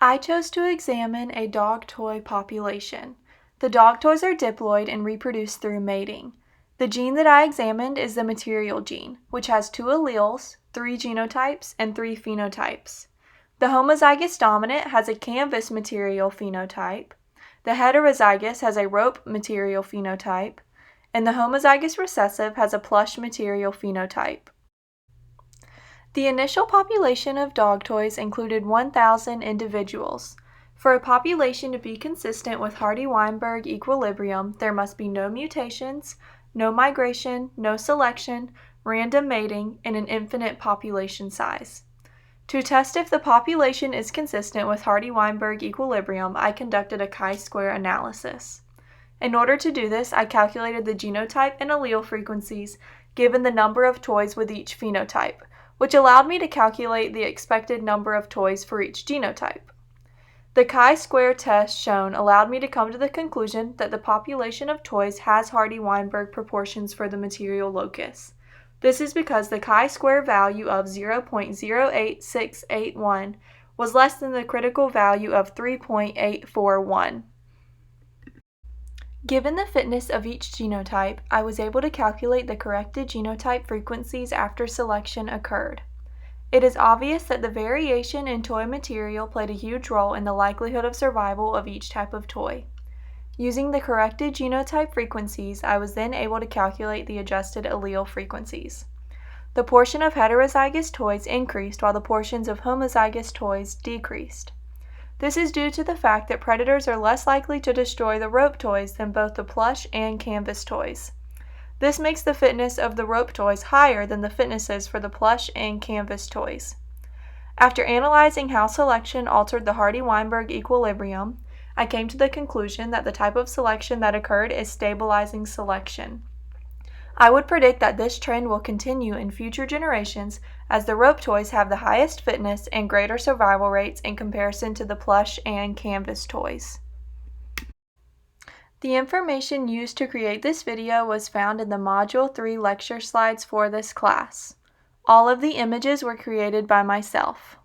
I chose to examine a dog toy population. The dog toys are diploid and reproduce through mating. The gene that I examined is the material gene, which has 2 alleles, 3 genotypes, and 3 phenotypes. The homozygous dominant has a canvas material phenotype, the heterozygous has a rope material phenotype, and the homozygous recessive has a plush material phenotype. The initial population of dog toys included 1,000 individuals. For a population to be consistent with Hardy-Weinberg equilibrium, there must be no mutations, no migration, no selection, random mating, and an infinite population size. To test if the population is consistent with Hardy-Weinberg equilibrium, I conducted a chi-square analysis. In order to do this, I calculated the genotype and allele frequencies given the number of toys with each phenotype, which allowed me to calculate the expected number of toys for each genotype. The chi-square test shown allowed me to come to the conclusion that the population of toys has Hardy-Weinberg proportions for the material locus. This is because the chi-square value of 0.08681 was less than the critical value of 3.841. Given the fitness of each genotype, I was able to calculate the corrected genotype frequencies after selection occurred. It is obvious that the variation in toy material played a huge role in the likelihood of survival of each type of toy. Using the corrected genotype frequencies, I was then able to calculate the adjusted allele frequencies. The portion of heterozygous toys increased while the portions of homozygous toys decreased. This is due to the fact that predators are less likely to destroy the rope toys than both the plush and canvas toys. This makes the fitness of the rope toys higher than the fitnesses for the plush and canvas toys. After analyzing how selection altered the Hardy-Weinberg equilibrium, I came to the conclusion that the type of selection that occurred is stabilizing selection. I would predict that this trend will continue in future generations as the rope toys have the highest fitness and greater survival rates in comparison to the plush and canvas toys. The information used to create this video was found in the Module 3 lecture slides for this class. All of the images were created by myself.